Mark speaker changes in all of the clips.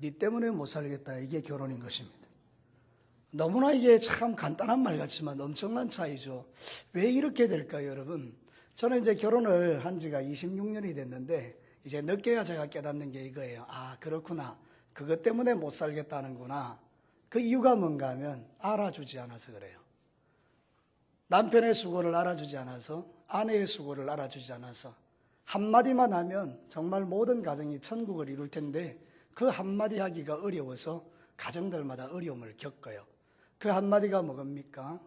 Speaker 1: 네 때문에 못 살겠다. 이게 결혼인 것입니다. 너무나 이게 참 간단한 말 같지만 엄청난 차이죠. 왜 이렇게 될까요, 여러분? 저는 이제 결혼을 한 지가 26년이 됐는데 이제 늦게야 제가 깨닫는 게 이거예요. 아, 그렇구나. 그것 때문에 못 살겠다는구나. 그 이유가 뭔가 하면 알아주지 않아서 그래요. 남편의 수고를 알아주지 않아서, 아내의 수고를 알아주지 않아서 한마디만 하면 정말 모든 가정이 천국을 이룰 텐데 그 한마디 하기가 어려워서 가정들마다 어려움을 겪어요. 그 한마디가 뭡니까?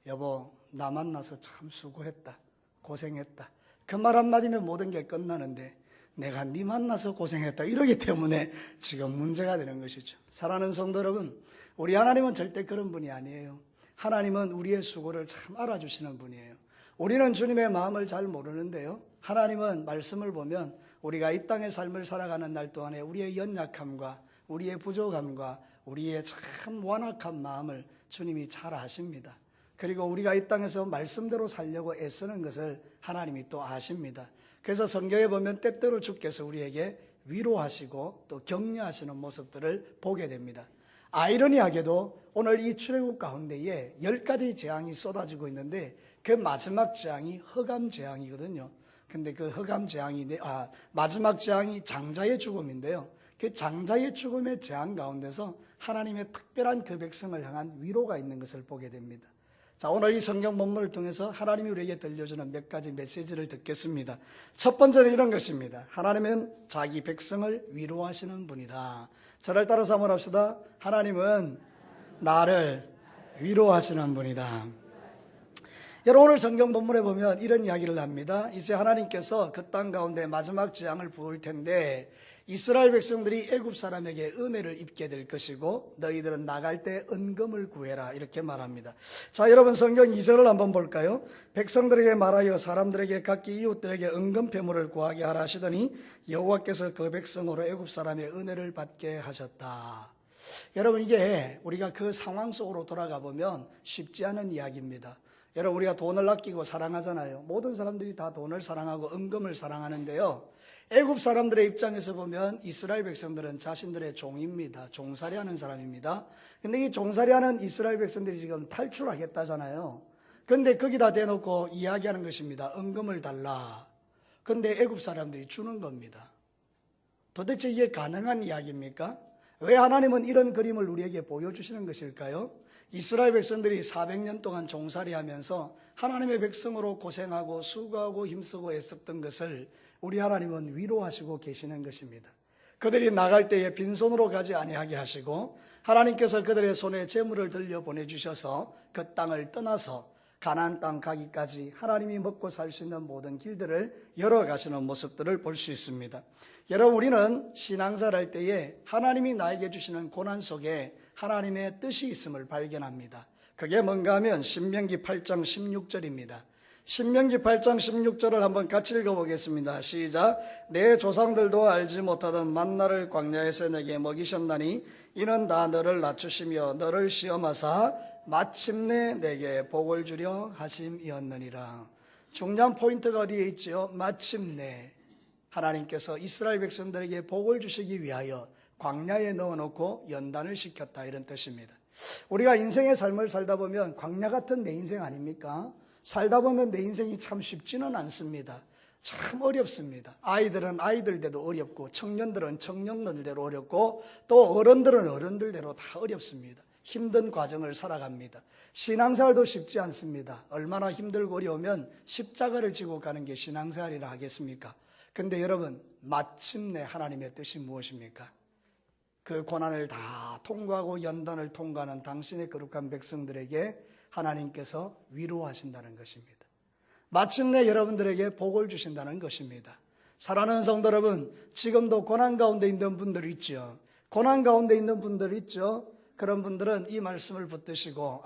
Speaker 1: 여보, 나 만나서 참 수고했다. 고생했다. 그 말 한마디면 모든 게 끝나는데 내가 네 만나서 고생했다. 이러기 때문에 지금 문제가 되는 것이죠. 사랑하는 성도 여러분, 우리 하나님은 절대 그런 분이 아니에요. 하나님은 우리의 수고를 참 알아주시는 분이에요. 우리는 주님의 마음을 잘 모르는데요. 하나님은 말씀을 보면 우리가 이 땅의 삶을 살아가는 날 동안에 우리의 연약함과 우리의 부족함과 우리의 참 완악한 마음을 주님이 잘 아십니다. 그리고 우리가 이 땅에서 말씀대로 살려고 애쓰는 것을 하나님이 또 아십니다. 그래서 성경에 보면 때때로 주께서 우리에게 위로하시고 또 격려하시는 모습들을 보게 됩니다. 아이러니하게도 오늘 이 출애굽 가운데에 10가지 재앙이 쏟아지고 있는데 그 마지막 재앙이 흑암 재앙이거든요. 근데 그 흑암 재앙이 마지막 재앙이 장자의 죽음인데요. 그 장자의 죽음의 재앙 가운데서 하나님의 특별한 그 백성을 향한 위로가 있는 것을 보게 됩니다. 자, 오늘 이 성경 본문을 통해서 하나님이 우리에게 들려주는 몇 가지 메시지를 듣겠습니다. 첫 번째는 이런 것입니다. 하나님은 자기 백성을 위로하시는 분이다. 저를 따라서 한번 합시다. 하나님은 나를 위로하시는 분이다. 여러분, 오늘 성경 본문에 보면 이런 이야기를 합니다. 이제 하나님께서 그 땅 가운데 마지막 재앙을 부을 텐데 이스라엘 백성들이 애굽 사람에게 은혜를 입게 될 것이고 너희들은 나갈 때 은금을 구해라, 이렇게 말합니다. 자, 여러분, 성경 2절을 한번 볼까요? 백성들에게 말하여 사람들에게 각기 이웃들에게 은금 패물을 구하게 하라 하시더니 여호와께서 그 백성으로 애굽 사람의 은혜를 받게 하셨다. 여러분, 이게 우리가 그 상황 속으로 돌아가 보면 쉽지 않은 이야기입니다. 여러분, 우리가 돈을 아끼고 사랑하잖아요. 모든 사람들이 다 돈을 사랑하고 은금을 사랑하는데요, 애굽 사람들의 입장에서 보면 이스라엘 백성들은 자신들의 종입니다. 종살이하는 사람입니다. 근데 이 종살이하는 이스라엘 백성들이 지금 탈출하겠다잖아요. 근데 거기다 대놓고 이야기하는 것입니다. 은금을 달라. 근데 애굽 사람들이 주는 겁니다. 도대체 이게 가능한 이야기입니까? 왜 하나님은 이런 그림을 우리에게 보여주시는 것일까요? 이스라엘 백성들이 400년 동안 종살이하면서 하나님의 백성으로 고생하고 수고하고 힘쓰고 애썼던 것을 우리 하나님은 위로하시고 계시는 것입니다. 그들이 나갈 때에 빈손으로 가지 아니하게 하시고 하나님께서 그들의 손에 재물을 들려 보내주셔서 그 땅을 떠나서 가나안 땅 가기까지 하나님이 먹고 살 수 있는 모든 길들을 열어가시는 모습들을 볼 수 있습니다. 여러분, 우리는 신앙생활 할 때에 하나님이 나에게 주시는 고난 속에 하나님의 뜻이 있음을 발견합니다. 그게 뭔가 하면 신명기 8장 16절입니다. 신명기 8장 16절을 한번 같이 읽어보겠습니다. 시작. 내 조상들도 알지 못하던 만나를 광야에서 내게 먹이셨나니 이는 다 너를 낮추시며 너를 시험하사 마침내 내게 복을 주려 하심이었느니라. 중요한 포인트가 어디에 있죠? 마침내 하나님께서 이스라엘 백성들에게 복을 주시기 위하여 광야에 넣어놓고 연단을 시켰다, 이런 뜻입니다. 우리가 인생의 삶을 살다 보면 광야 같은 내 인생 아닙니까? 살다 보면 내 인생이 참 쉽지는 않습니다. 참 어렵습니다. 아이들은 아이들대로 어렵고 청년들은 청년들대로 어렵고 또 어른들은 어른들대로 다 어렵습니다. 힘든 과정을 살아갑니다. 신앙생활도 쉽지 않습니다. 얼마나 힘들고 어려우면 십자가를 지고 가는 게 신앙생활이라 하겠습니까? 근데 여러분, 마침내 하나님의 뜻이 무엇입니까? 그 고난을 다 통과하고 연단을 통과하는 당신의 거룩한 백성들에게 하나님께서 위로하신다는 것입니다. 마침내 여러분들에게 복을 주신다는 것입니다. 사랑하는 성도 여러분, 지금도 고난 가운데 있는 분들 있죠. 고난 가운데 있는 분들 있죠. 그런 분들은 이 말씀을 붙드시고,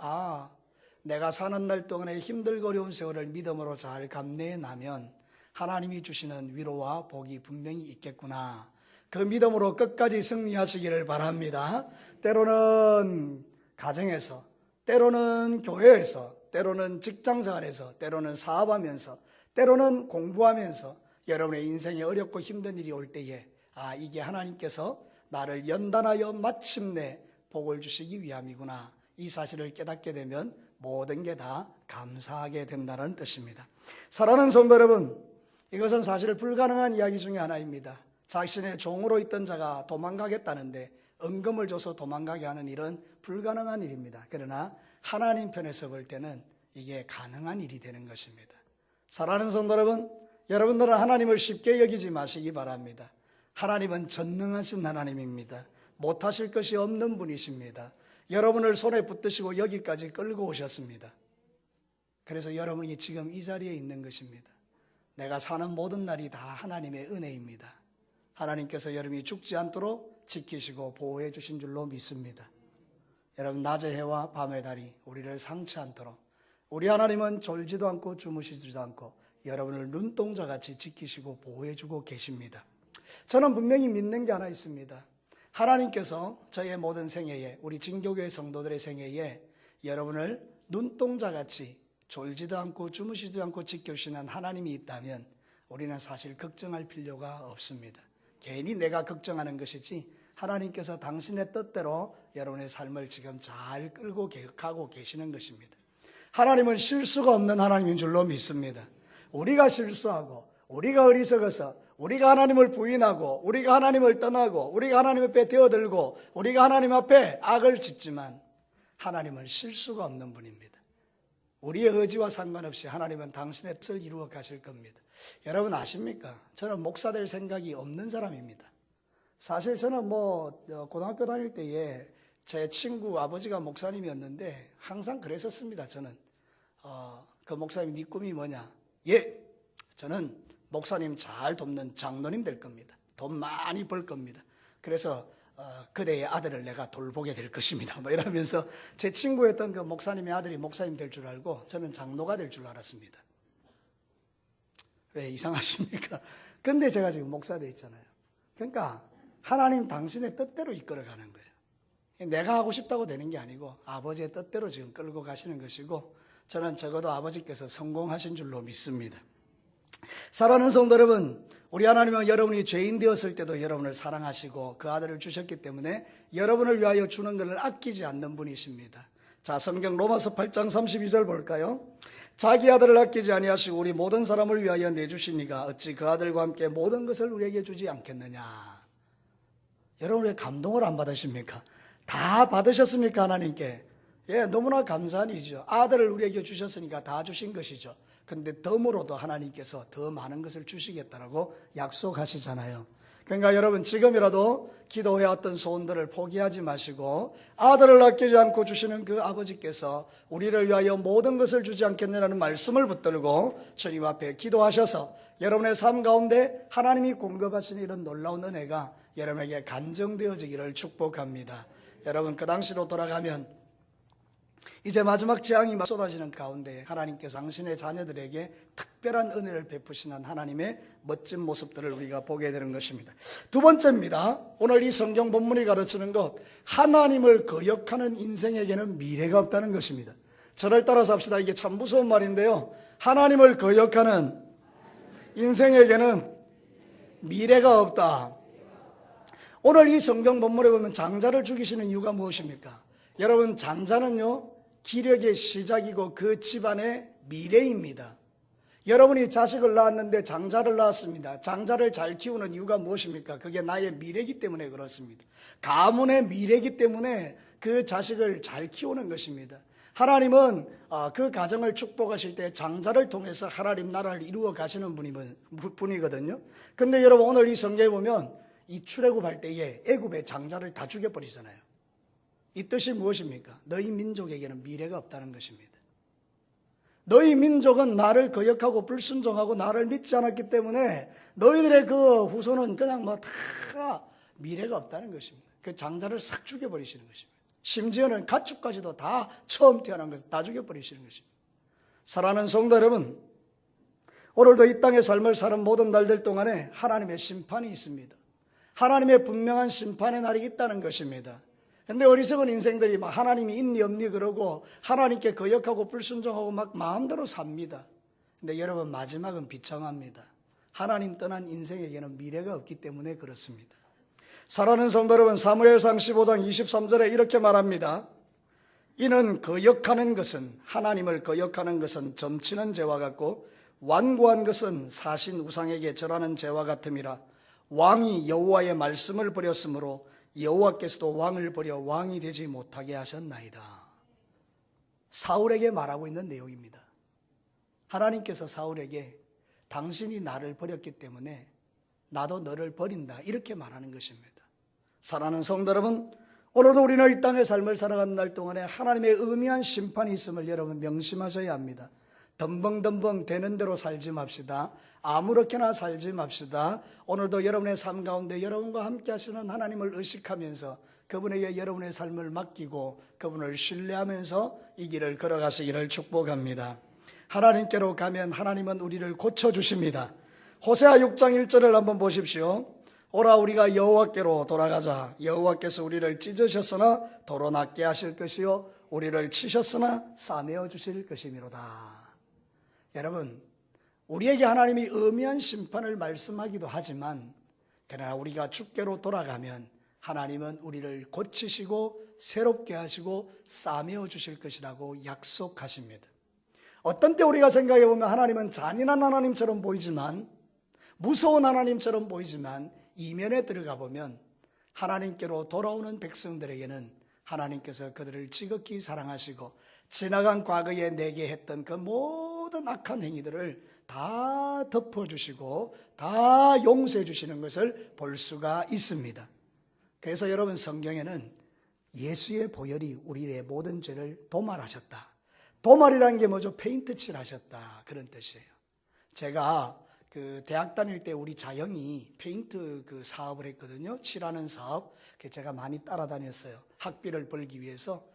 Speaker 1: 내가 사는 날 동안에 힘들고 어려운 세월을 믿음으로 잘 감내해 나면 하나님이 주시는 위로와 복이 분명히 있겠구나. 그 믿음으로 끝까지 승리하시기를 바랍니다. 때로는 가정에서, 때로는 교회에서, 때로는 직장생활에서, 때로는 사업하면서, 때로는 공부하면서 여러분의 인생에 어렵고 힘든 일이 올 때에 이게 하나님께서 나를 연단하여 마침내 복을 주시기 위함이구나. 이 사실을 깨닫게 되면 모든 게 다 감사하게 된다는 뜻입니다. 사랑하는 성도 여러분, 이것은 사실 불가능한 이야기 중에 하나입니다. 자신의 종으로 있던 자가 도망가겠다는데 은금을 줘서 도망가게 하는 일은 불가능한 일입니다. 그러나 하나님 편에서 볼 때는 이게 가능한 일이 되는 것입니다. 사랑하는 성도 여러분, 여러분들은 하나님을 쉽게 여기지 마시기 바랍니다. 하나님은 전능하신 하나님입니다. 못하실 것이 없는 분이십니다. 여러분을 손에 붙드시고 여기까지 끌고 오셨습니다. 그래서 여러분이 지금 이 자리에 있는 것입니다. 내가 사는 모든 날이 다 하나님의 은혜입니다. 하나님께서 여러분이 죽지 않도록 지키시고 보호해 주신 줄로 믿습니다. 여러분, 낮의 해와 밤의 달이 우리를 상치 않도록 우리 하나님은 졸지도 않고 주무시지도 않고 여러분을 눈동자같이 지키시고 보호해 주고 계십니다. 저는 분명히 믿는 게 하나 있습니다. 하나님께서 저의 모든 생애에, 우리 진교교회 성도들의 생애에 여러분을 눈동자같이 졸지도 않고 주무시지도 않고 지켜주시는 하나님이 있다면 우리는 사실 걱정할 필요가 없습니다. 괜히 내가 걱정하는 것이지 하나님께서 당신의 뜻대로 여러분의 삶을 지금 잘 끌고 가고 계시는 것입니다. 하나님은 실수가 없는 하나님인 줄로 믿습니다. 우리가 실수하고 우리가 어리석어서 우리가 하나님을 부인하고 우리가 하나님을 떠나고 우리가 하나님 앞에 되어들고 우리가 하나님 앞에 악을 짓지만 하나님은 실수가 없는 분입니다. 우리의 의지와 상관없이 하나님은 당신의 뜻을 이루어 가실 겁니다. 여러분 아십니까? 저는 목사 될 생각이 없는 사람입니다. 사실 저는 고등학교 다닐 때에 제 친구 아버지가 목사님이었는데 항상 그랬었습니다. 저는 그 목사님 네 꿈이 뭐냐? 예, 저는 목사님 잘 돕는 장로님 될 겁니다. 돈 많이 벌 겁니다. 그래서 그대의 아들을 내가 돌보게 될 것입니다. 이러면서 제 친구였던 그 목사님의 아들이 목사님 될 줄 알고 저는 장로가 될 줄 알았습니다. 왜 이상하십니까? 근데 제가 지금 목사 돼 있잖아요. 그러니까 하나님 당신의 뜻대로 이끌어가는 거예요. 내가 하고 싶다고 되는 게 아니고 아버지의 뜻대로 지금 끌고 가시는 것이고 저는 적어도 아버지께서 성공하신 줄로 믿습니다. 사랑하는 성도 여러분, 우리 하나님은 여러분이 죄인 되었을 때도 여러분을 사랑하시고 그 아들을 주셨기 때문에 여러분을 위하여 주는 것을 아끼지 않는 분이십니다. 자, 성경 로마서 8장 32절 볼까요? 자기 아들을 아끼지 아니하시고 우리 모든 사람을 위하여 내주시니가 어찌 그 아들과 함께 모든 것을 우리에게 주지 않겠느냐. 여러분 왜 감동을 안 받으십니까? 다 받으셨습니까? 하나님께. 예, 너무나 감사한 일이죠. 아들을 우리에게 주셨으니까 다 주신 것이죠. 근데 덤으로도 하나님께서 더 많은 것을 주시겠다라고 약속하시잖아요. 그러니까 여러분 지금이라도 기도해 왔던 소원들을 포기하지 마시고 아들을 아끼지 않고 주시는 그 아버지께서 우리를 위하여 모든 것을 주지 않겠느냐는 말씀을 붙들고 주님 앞에 기도하셔서 여러분의 삶 가운데 하나님이 공급하시는 이런 놀라운 은혜가 여러분에게 간정되어지기를 축복합니다. 여러분 그 당시로 돌아가면 이제 마지막 재앙이 쏟아지는 가운데 하나님께서 당신의 자녀들에게 특별한 은혜를 베푸시는 하나님의 멋진 모습들을 우리가 보게 되는 것입니다. 두 번째입니다. 오늘 이 성경 본문이 가르치는 것, 하나님을 거역하는 인생에게는 미래가 없다는 것입니다. 저를 따라서 합시다. 이게 참 무서운 말인데요. 하나님을 거역하는 인생에게는 미래가 없다. 오늘 이 성경 본문에 보면 장자를 죽이시는 이유가 무엇입니까? 여러분 장자는요 기력의 시작이고 그 집안의 미래입니다. 여러분이 자식을 낳았는데 장자를 낳았습니다. 장자를 잘 키우는 이유가 무엇입니까? 그게 나의 미래이기 때문에 그렇습니다. 가문의 미래이기 때문에 그 자식을 잘 키우는 것입니다. 하나님은 그 가정을 축복하실 때 장자를 통해서 하나님 나라를 이루어 가시는 분이거든요. 그런데 여러분 오늘 이 성경에 보면 이 출애굽할 때에 애굽의 장자를 다 죽여버리잖아요. 이 뜻이 무엇입니까? 너희 민족에게는 미래가 없다는 것입니다. 너희 민족은 나를 거역하고 불순종하고 나를 믿지 않았기 때문에 너희들의 그 후손은 그냥 다 미래가 없다는 것입니다. 그 장자를 싹 죽여버리시는 것입니다. 심지어는 가축까지도 다 처음 태어난 것을 다 죽여버리시는 것입니다. 사랑하는 성도 여러분, 오늘도 이 땅의 삶을 사는 모든 날들 동안에 하나님의 심판이 있습니다. 하나님의 분명한 심판의 날이 있다는 것입니다. 근데 어리석은 인생들이 막 하나님이 있니 없니 그러고 하나님께 거역하고 불순종하고 막 마음대로 삽니다. 근데 여러분 마지막은 비참합니다. 하나님 떠난 인생에게는 미래가 없기 때문에 그렇습니다. 사랑하는 성도 여러분, 사무엘상 15장 23절에 이렇게 말합니다. 이는 거역하는 것은, 하나님을 거역하는 것은 점치는 죄와 같고 완고한 것은 사신 우상에게 절하는 죄와 같음이라. 왕이 여호와의 말씀을 버렸으므로 여호와께서도 왕을 버려 왕이 되지 못하게 하셨나이다. 사울에게 말하고 있는 내용입니다. 하나님께서 사울에게 당신이 나를 버렸기 때문에 나도 너를 버린다, 이렇게 말하는 것입니다. 사랑하는 성도 여러분, 오늘도 우리는 이 땅의 삶을 살아가는 날 동안에 하나님의 의미한 심판이 있음을 여러분 명심하셔야 합니다. 덤벙덤벙 되는 대로 살지 맙시다. 아무렇게나 살지 맙시다. 오늘도 여러분의 삶 가운데 여러분과 함께 하시는 하나님을 의식하면서 그분에게 여러분의 삶을 맡기고 그분을 신뢰하면서 이 길을 걸어가시기를 축복합니다. 하나님께로 가면 하나님은 우리를 고쳐주십니다. 호세아 6장 1절을 한번 보십시오. 오라 우리가 여호와께로 돌아가자. 여호와께서 우리를 찢으셨으나 도로 낫게 하실 것이요 우리를 치셨으나 싸매어 주실 것이미로다. 여러분, 우리에게 하나님이 엄미한 심판을 말씀하기도 하지만 그러나 우리가 주께로 돌아가면 하나님은 우리를 고치시고 새롭게 하시고 싸매어 주실 것이라고 약속하십니다. 어떤 때 우리가 생각해 보면 하나님은 잔인한 하나님처럼 보이지만, 무서운 하나님처럼 보이지만 이면에 들어가 보면 하나님께로 돌아오는 백성들에게는 하나님께서 그들을 지극히 사랑하시고 지나간 과거에 내게 했던 그 모든 악한 행위들을 다 덮어주시고 다 용서해 주시는 것을 볼 수가 있습니다. 그래서 여러분, 성경에는 예수의 보혈이 우리의 모든 죄를 도말하셨다. 도말이라는 게 뭐죠? 페인트 칠하셨다, 그런 뜻이에요. 제가 대학 다닐 때 우리 자영이 페인트 사업을 했거든요. 칠하는 사업. 제가 많이 따라다녔어요. 학비를 벌기 위해서.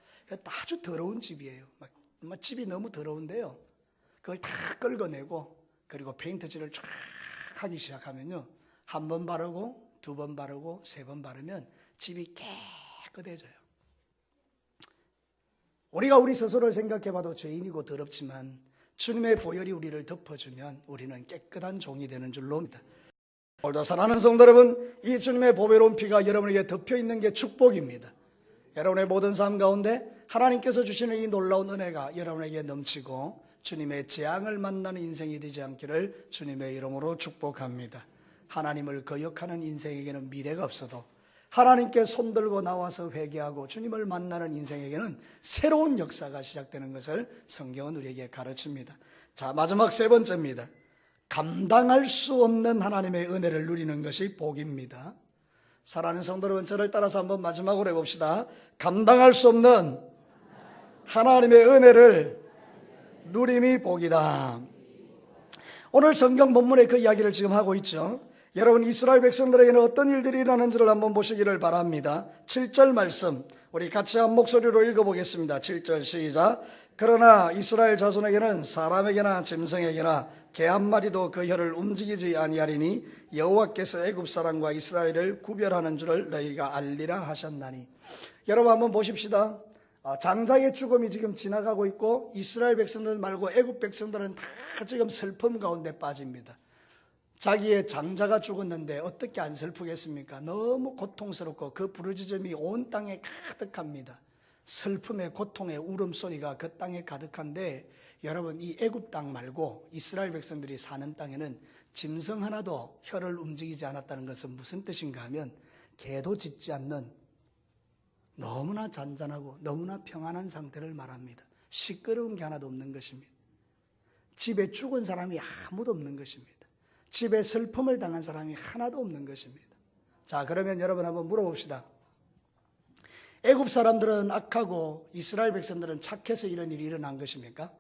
Speaker 1: 아주 더러운 집이에요. 집이 너무 더러운데요. 그걸 다 긁어내고 그리고 페인트 칠을 쫙 하기 시작하면요. 한 번 바르고 두 번 바르고 세 번 바르면 집이 깨끗해져요. 우리가 우리 스스로를 생각해 봐도 죄인이고 더럽지만 주님의 보혈이 우리를 덮어주면 우리는 깨끗한 종이 되는 줄로 믿습니다. 오늘도 사랑하는 성도 여러분, 이 주님의 보배로운 피가 여러분에게 덮여 있는 게 축복입니다. 여러분의 모든 삶 가운데 하나님께서 주시는 이 놀라운 은혜가 여러분에게 넘치고 주님의 재앙을 만나는 인생이 되지 않기를 주님의 이름으로 축복합니다. 하나님을 거역하는 인생에게는 미래가 없어도 하나님께 손들고 나와서 회개하고 주님을 만나는 인생에게는 새로운 역사가 시작되는 것을 성경은 우리에게 가르칩니다. 자, 마지막 세 번째입니다. 감당할 수 없는 하나님의 은혜를 누리는 것이 복입니다. 사랑하는 성도 여러분, 저를 따라서 한번 마지막으로 해봅시다. 감당할 수 없는 하나님의 은혜를 누림이 복이다. 오늘 성경 본문의 그 이야기를 지금 하고 있죠. 여러분, 이스라엘 백성들에게는 어떤 일들이 일어나는지를 한번 보시기를 바랍니다. 7절 말씀 우리 같이 한 목소리로 읽어보겠습니다. 7절 시작. 그러나 이스라엘 자손에게는 사람에게나 짐승에게나 개 한 마리도 그 혀를 움직이지 아니하리니 여호와께서 애굽 사람과 이스라엘을 구별하는 줄을 너희가 알리라 하셨나니. 여러분 한번 보십시다. 장자의 죽음이 지금 지나가고 있고 이스라엘 백성들 말고 애굽 백성들은 다 지금 슬픔 가운데 빠집니다. 자기의 장자가 죽었는데 어떻게 안 슬프겠습니까? 너무 고통스럽고 그 부르짖음이 온 땅에 가득합니다. 슬픔의 고통의 울음소리가 그 땅에 가득한데, 여러분, 이 애굽 땅 말고 이스라엘 백성들이 사는 땅에는 짐승 하나도 혀를 움직이지 않았다는 것은 무슨 뜻인가 하면 개도 짖지 않는 너무나 잔잔하고 너무나 평안한 상태를 말합니다. 시끄러운 게 하나도 없는 것입니다. 집에 죽은 사람이 아무도 없는 것입니다. 집에 슬픔을 당한 사람이 하나도 없는 것입니다. 자, 그러면 여러분 한번 물어봅시다. 애굽 사람들은 악하고 이스라엘 백성들은 착해서 이런 일이 일어난 것입니까?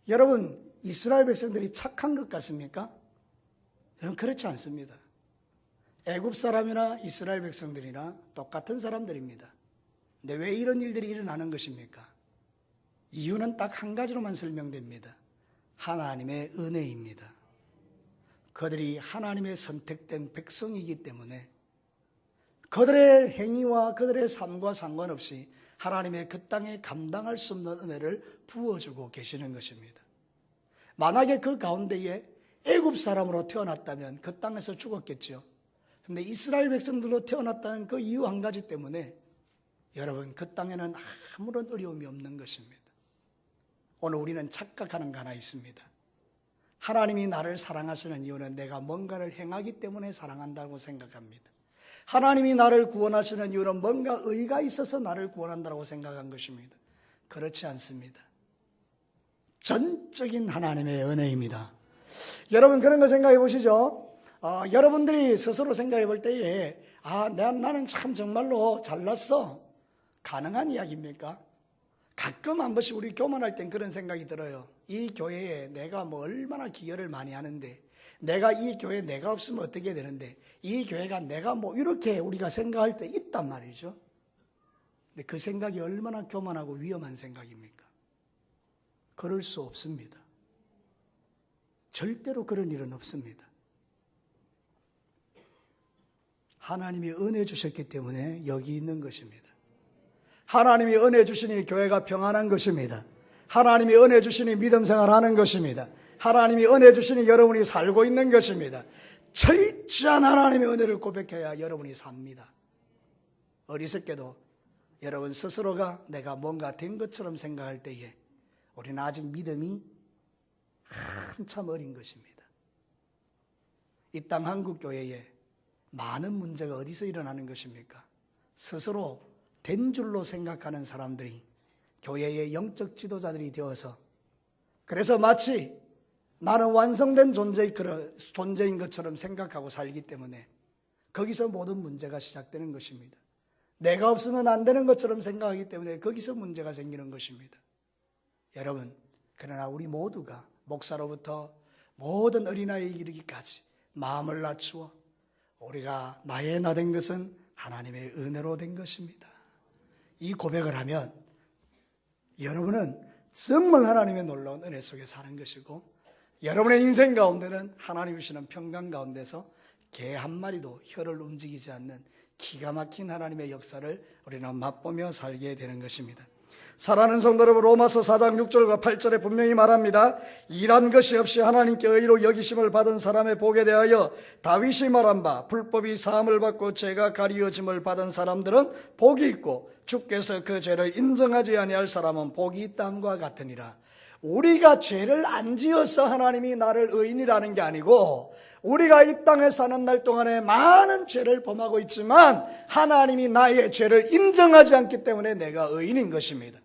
Speaker 1: 여러분, 이스라엘 백성들이 착한 것 같습니까? 여러분, 그렇지 않습니다. 애굽 사람이나 이스라엘 백성들이나 똑같은 사람들입니다. 근데 왜 이런 일들이 일어나는 것입니까? 이유는 딱 한 가지로만 설명됩니다. 하나님의 은혜입니다. 그들이 하나님의 선택된 백성이기 때문에 그들의 행위와 그들의 삶과 상관없이 하나님의 그 땅에 감당할 수 없는 은혜를 부어주고 계시는 것입니다. 만약에 그 가운데에 애굽 사람으로 태어났다면 그 땅에서 죽었겠죠. 그런데 이스라엘 백성들로 태어났다는 그 이유 한 가지 때문에 여러분 그 땅에는 아무런 어려움이 없는 것입니다. 오늘 우리는 착각하는 거 하나 있습니다. 하나님이 나를 사랑하시는 이유는 내가 뭔가를 행하기 때문에 사랑한다고 생각합니다. 하나님이 나를 구원하시는 이유는 뭔가 의의가 있어서 나를 구원한다고 생각한 것입니다. 그렇지 않습니다. 전적인 하나님의 은혜입니다. 여러분 그런 거 생각해 보시죠. 여러분들이 스스로 생각해 볼 때에 나는 참 정말로 잘났어. 가능한 이야기입니까? 가끔 한 번씩 우리 교만할 땐 그런 생각이 들어요. 이 교회에 내가 뭐 얼마나 기여를 많이 하는데, 내가 이 교회에 내가 없으면 어떻게 되는데, 이 교회가 내가 뭐 이렇게 우리가 생각할 때 있단 말이죠. 근데 그 생각이 얼마나 교만하고 위험한 생각입니까? 그럴 수 없습니다. 절대로 그런 일은 없습니다. 하나님이 은혜 주셨기 때문에 여기 있는 것입니다. 하나님이 은혜 주시니 교회가 평안한 것입니다. 하나님이 은혜 주시니 믿음 생활하는 것입니다. 하나님이 은혜 주시니 여러분이 살고 있는 것입니다. 철저한 하나님의 은혜를 고백해야 여러분이 삽니다. 어리석게도 여러분 스스로가 내가 뭔가 된 것처럼 생각할 때에 우리는 아직 믿음이 한참 어린 것입니다. 이 땅 한국교회에 많은 문제가 어디서 일어나는 것입니까? 스스로 된 줄로 생각하는 사람들이 교회의 영적 지도자들이 되어서, 그래서 마치 나는 완성된 존재인 것처럼 생각하고 살기 때문에 거기서 모든 문제가 시작되는 것입니다. 내가 없으면 안 되는 것처럼 생각하기 때문에 거기서 문제가 생기는 것입니다. 여러분, 그러나 우리 모두가 목사로부터 모든 어린아이에 이르기까지 마음을 낮추어 우리가 나의 나 된 것은 하나님의 은혜로 된 것입니다. 이 고백을 하면 여러분은 정말 하나님의 놀라운 은혜 속에 사는 것이고, 여러분의 인생 가운데는 하나님이 주시는 평강 가운데서 개 한 마리도 혀를 움직이지 않는 기가 막힌 하나님의 역사를 우리는 맛보며 살게 되는 것입니다. 사랑하는 성도 여러분, 로마서 4장 6절과 8절에 분명히 말합니다. 일한 것이 없이 하나님께 의로 여기심을 받은 사람의 복에 대하여 다윗이 말한 바, 불법이 사함을 받고 죄가 가리워짐을 받은 사람들은 복이 있고 주께서 그 죄를 인정하지 아니할 사람은 복이 있다함과 같으니라. 우리가 죄를 안 지어서 하나님이 나를 의인이라는 게 아니고, 우리가 이 땅에 사는 날 동안에 많은 죄를 범하고 있지만 하나님이 나의 죄를 인정하지 않기 때문에 내가 의인인 것입니다.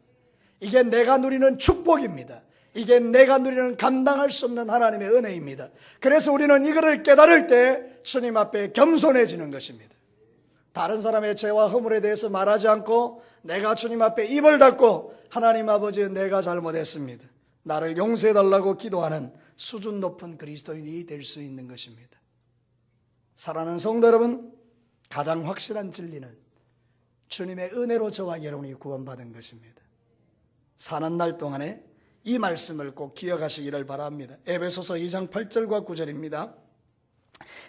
Speaker 1: 이게 내가 누리는 축복입니다. 이게 내가 누리는 감당할 수 없는 하나님의 은혜입니다. 그래서 우리는 이거를 깨달을 때 주님 앞에 겸손해지는 것입니다. 다른 사람의 죄와 허물에 대해서 말하지 않고 내가 주님 앞에 입을 닫고, 하나님 아버지, 내가 잘못했습니다, 나를 용서해달라고 기도하는 수준 높은 그리스도인이 될 수 있는 것입니다. 사랑하는 성도 여러분, 가장 확실한 진리는 주님의 은혜로 저와 여러분이 구원받은 것입니다. 사는 날 동안에 이 말씀을 꼭 기억하시기를 바랍니다. 에베소서 2장 8절과 9절입니다.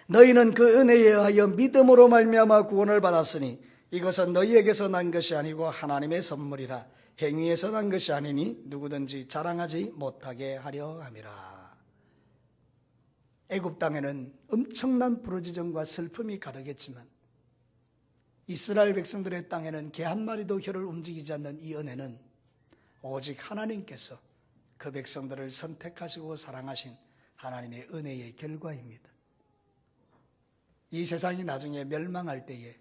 Speaker 1: 너희는 그 은혜에 의하여 믿음으로 말미암아 구원을 받았으니 이것은 너희에게서 난 것이 아니고 하나님의 선물이라. 행위에서 난 것이 아니니 누구든지 자랑하지 못하게 하려 함이라. 애굽 땅에는 엄청난 부르짖음과 슬픔이 가득했지만 이스라엘 백성들의 땅에는 개 한 마리도 혀를 움직이지 않는 이 은혜는 오직 하나님께서 그 백성들을 선택하시고 사랑하신 하나님의 은혜의 결과입니다. 이 세상이 나중에 멸망할 때에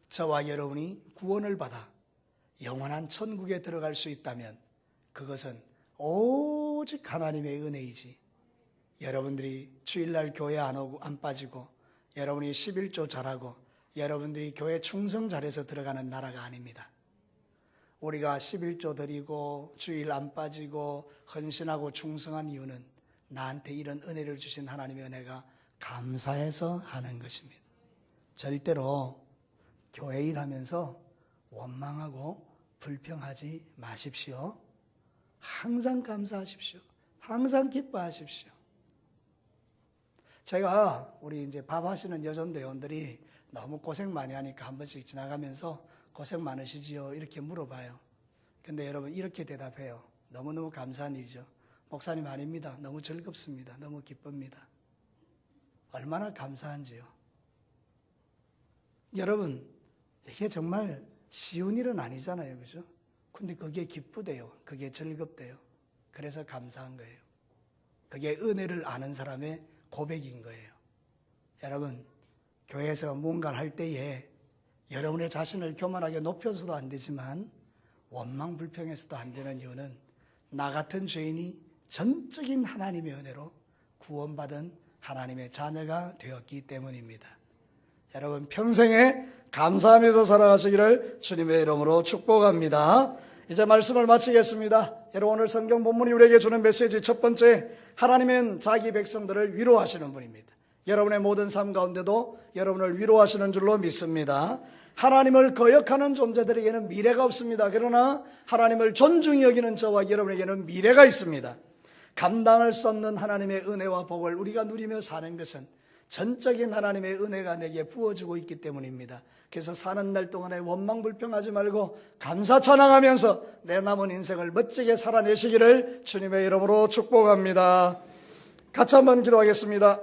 Speaker 1: 저와 여러분이 구원을 받아 영원한 천국에 들어갈 수 있다면 그것은 오직 하나님의 은혜이지, 여러분들이 주일날 교회 안 오고 안 빠지고 여러분이 11조 잘하고 여러분들이 교회 충성 잘해서 들어가는 나라가 아닙니다. 우리가 11조 드리고 주일 안 빠지고 헌신하고 충성한 이유는 나한테 이런 은혜를 주신 하나님의 은혜가 감사해서 하는 것입니다. 절대로 교회 일하면서 원망하고 불평하지 마십시오. 항상 감사하십시오. 항상 기뻐하십시오. 제가 우리 이제 밥 하시는 여전도 회원들이 너무 고생 많이 하니까 한 번씩 지나가면서 고생 많으시지요? 이렇게 물어봐요. 근데 여러분 이렇게 대답해요. 너무너무 감사한 일이죠. 목사님 아닙니다. 너무 즐겁습니다. 너무 기쁩니다. 얼마나 감사한지요. 여러분, 이게 정말 쉬운 일은 아니잖아요. 그죠? 근데 그게 기쁘대요. 그게 즐겁대요. 그래서 감사한 거예요. 그게 은혜를 아는 사람의 고백인 거예요. 여러분, 교회에서 뭔가를 할 때에 여러분의 자신을 교만하게 높여서도 안 되지만 원망불평해서도 안 되는 이유는 나 같은 죄인이 전적인 하나님의 은혜로 구원받은 하나님의 자녀가 되었기 때문입니다. 여러분, 평생에 감사하면서 살아가시기를 주님의 이름으로 축복합니다. 이제 말씀을 마치겠습니다. 여러분, 오늘 성경 본문이 우리에게 주는 메시지 첫 번째, 하나님은 자기 백성들을 위로하시는 분입니다. 여러분의 모든 삶 가운데도 여러분을 위로하시는 줄로 믿습니다. 하나님을 거역하는 존재들에게는 미래가 없습니다. 그러나 하나님을 존중히 여기는 저와 여러분에게는 미래가 있습니다. 감당할 수 없는 하나님의 은혜와 복을 우리가 누리며 사는 것은 전적인 하나님의 은혜가 내게 부어지고 있기 때문입니다. 그래서 사는 날 동안에 원망불평하지 말고 감사 찬양하면서 내 남은 인생을 멋지게 살아내시기를 주님의 이름으로 축복합니다. 같이 한번 기도하겠습니다.